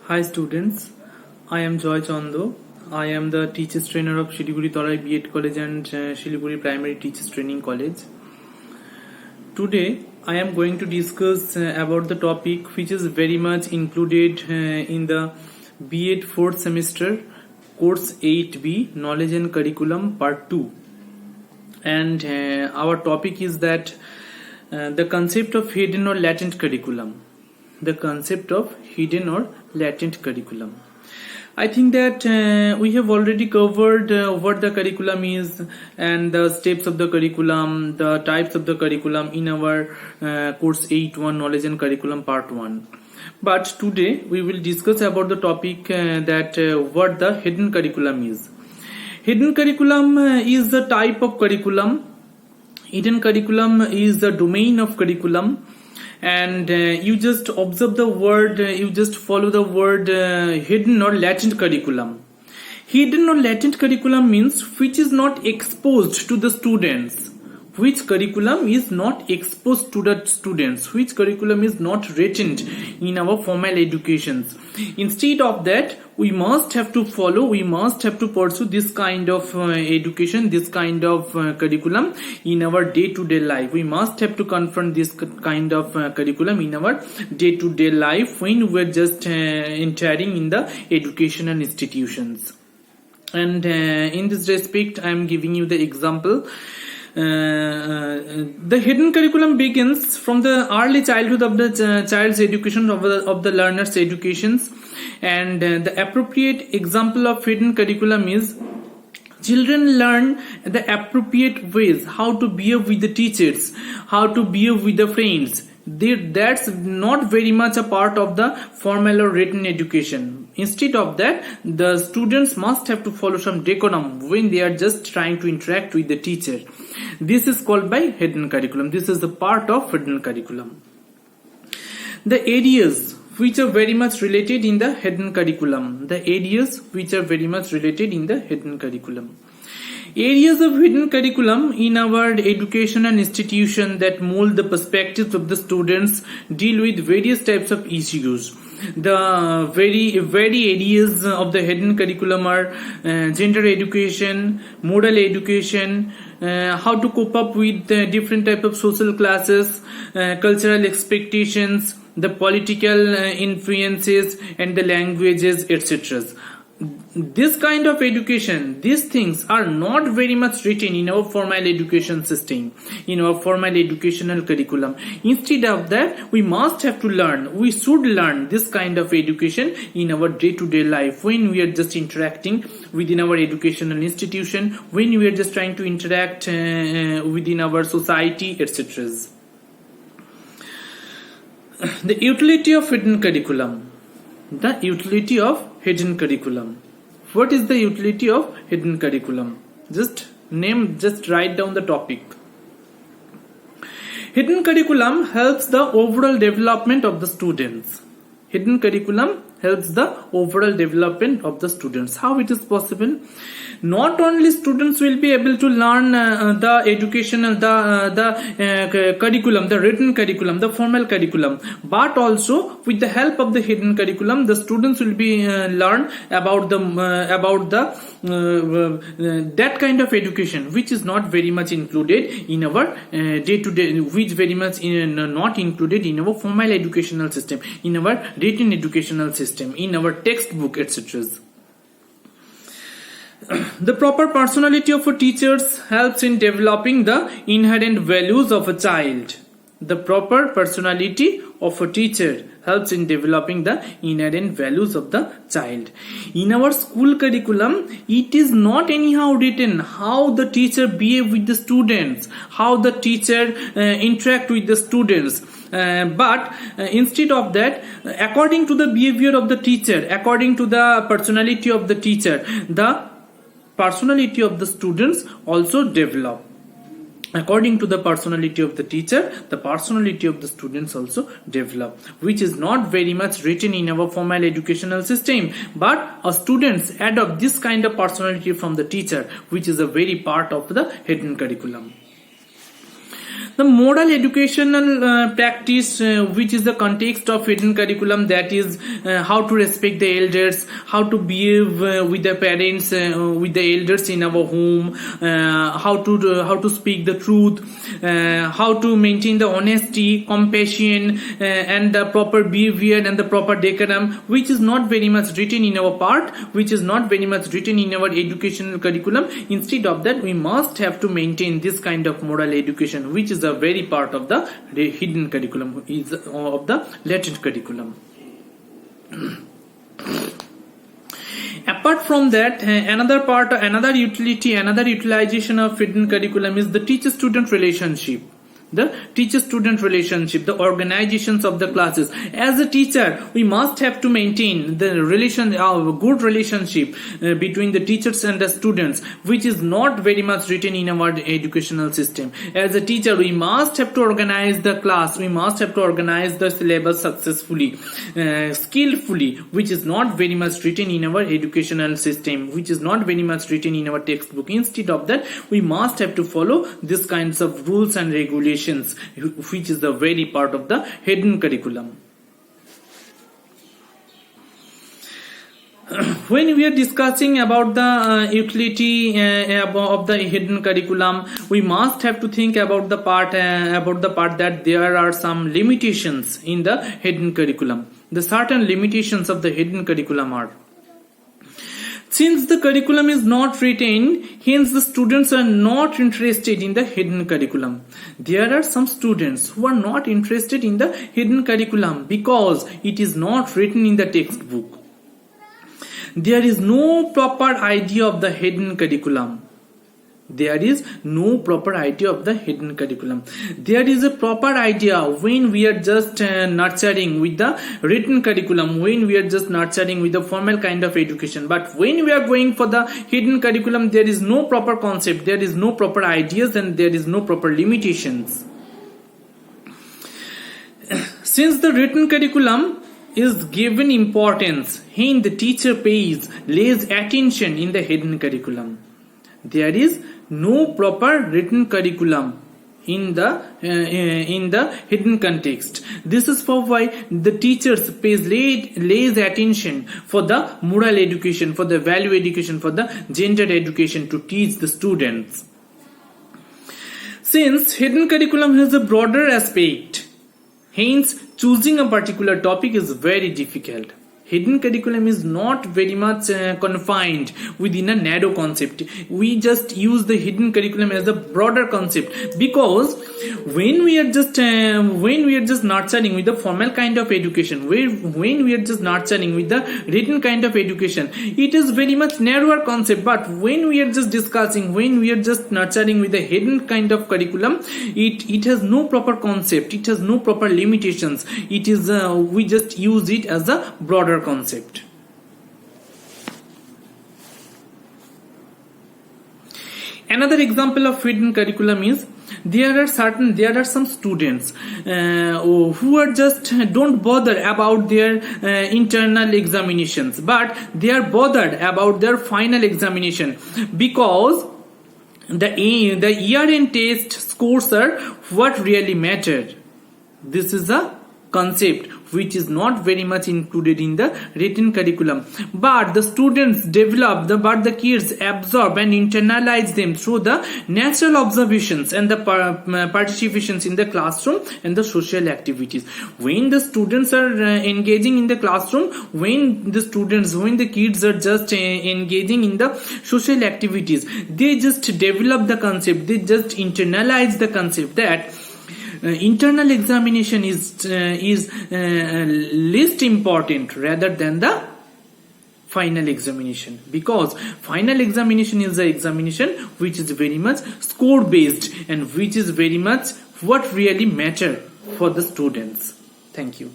Hi students, I am Joy Chando. I am the teachers trainer of Shiliguri Torai B.Ed College and Shiliguri Primary Teachers Training College. Today I am going to discuss about the topic which is very much included in the B.Ed 4th semester course 8B Knowledge and Curriculum part 2. And our topic is that the concept of hidden or latent curriculum. The concept of hidden or latent curriculum. I think that we have already covered what the curriculum is and the steps of the curriculum, the types of the curriculum in our course 8.1 Knowledge and Curriculum part 1. But today we will discuss about the topic that what the hidden curriculum is. Hidden curriculum is the type of curriculum. Hidden curriculum is the domain of curriculum. And you just observe the word, you just follow the word hidden or latent curriculum. Hidden or latent curriculum means which is not exposed to the students. Which curriculum is not exposed to the students. Which curriculum is not written in our formal educations. Instead of that, we must have to follow, we must have to pursue this kind of education, this kind of curriculum in our day-to-day life. We must have to confront this kind of curriculum in our day-to-day life when we are just entering in the educational institutions. And in this respect, I am giving you the example. The hidden curriculum begins from the early childhood of the child's education, of the learner's educations, and the appropriate example of hidden curriculum is children learn the appropriate ways how to behave with the teachers, how to behave with the friends. That's not very much a part of the formal or written education. Instead of that, the students must have to follow some decorum when they are just trying to interact with the teacher. This is called by hidden curriculum. This is the part of hidden curriculum. The areas which are very much related in the hidden curriculum. The areas which are very much related in the hidden curriculum. Areas of hidden curriculum in our educational institution that mold the perspectives of the students deal with various types of issues. The very areas of the hidden curriculum are gender education, moral education, how to cope up with different type of social classes, cultural expectations, the political influences, and the languages, etc. This kind of education, these things are not very much written in our formal education system, in our formal educational curriculum. Instead of that, we must have to learn, we should learn this kind of education in our day-to-day life when we are just interacting within our educational institution, when we are just trying to interact within our society, etc. The utility of hidden curriculum. The utility of hidden curriculum. What is the utility of hidden curriculum? Just write down the topic. Hidden curriculum helps the overall development of the students. Hidden curriculum helps the overall development of the students. How it is possible? Not only students will be able to learn the educational, the curriculum, the written curriculum, the formal curriculum, but also with the help of the hidden curriculum, the students will be learn about that kind of education which is not very much included in our day-to-day, which very much not included in our formal educational system, in our written educational system, in our textbook, etc. The proper personality of a teacher helps in developing the inherent values of a child. The proper personality of a teacher helps in developing the inherent values of the child. In our school curriculum, it is not anyhow written how the teacher behave with the students, how the teacher interact with the students. But instead of that, according to the behavior of the teacher, according to the personality of the teacher, the personality of the students also develop. According to the personality of the teacher, the personality of the students also develop, which is not very much written in our formal educational system, but our students adopt this kind of personality from the teacher, which is a very part of the hidden curriculum. The moral educational practice, which is the context of hidden curriculum, that is how to respect the elders, how to behave with the parents, with the elders in our home, how to speak the truth, how to maintain the honesty, compassion, and the proper behavior and the proper decorum, which is not very much written in our part, which is not very much written in our educational curriculum. Instead of that, we must have to maintain this kind of moral education, which is a very part of the hidden curriculum, is of the latent curriculum. Apart from that, another utilization of hidden curriculum is the teacher-student relationship. The teacher-student relationship, the organizations of the classes. As a teacher, we must have to maintain the good relationship between the teachers and the students, which is not very much written in our educational system. As a teacher, we must have to organize the class, we must have to organize the syllabus successfully, skillfully, which is not very much written in our educational system, which is not very much written in our textbook. Instead of that, we must have to follow these kinds of rules and regulations, which is the very part of the hidden curriculum. When we are discussing about the utility of the hidden curriculum, we must have to think about the part that there are some limitations in the hidden curriculum. The certain limitations of the hidden curriculum are: since the curriculum is not written, hence the students are not interested in the hidden curriculum. There are some students who are not interested in the hidden curriculum because it is not written in the textbook. There is no proper idea of the hidden curriculum. There is no proper idea of the hidden curriculum. There is a proper idea when we are just nurturing with the written curriculum, when we are just nurturing with the formal kind of education. But when we are going for the hidden curriculum, there is no proper concept, there is no proper ideas, and there is no proper limitations. Since the written curriculum is given importance, hence the teacher lays attention in the hidden curriculum. There is no proper written curriculum in the hidden context. This is for why the teachers lays attention for the moral education, for the value education, for the gender education to teach the students. Since hidden curriculum has a broader aspect, hence choosing a particular topic is very difficult. Hidden curriculum is not very much confined within a narrow concept. We just use the hidden curriculum as a broader concept, because when we are just nurturing with the formal kind of education, when we are just nurturing with the written kind of education, it is very much narrower concept. But when we are just discussing, when we are just nurturing with the hidden kind of curriculum, it has no proper concept, it has no proper limitations. It is we just use it as a broader concept. Another example of hidden curriculum is there are some students who are just don't bother about their internal examinations, but they are bothered about their final examination, because the year-end test scores are what really mattered. This is a concept which is not very much included in the written curriculum, but the students but the kids absorb and internalize them through the natural observations and the participations in the classroom and the social activities. When the students are engaging in the classroom, when the kids are just engaging in the social activities, they just develop the concept, they just internalize the concept that internal examination is least important rather than the final examination, because final examination is the examination which is very much score based and which is very much what really matter for the students. Thank you.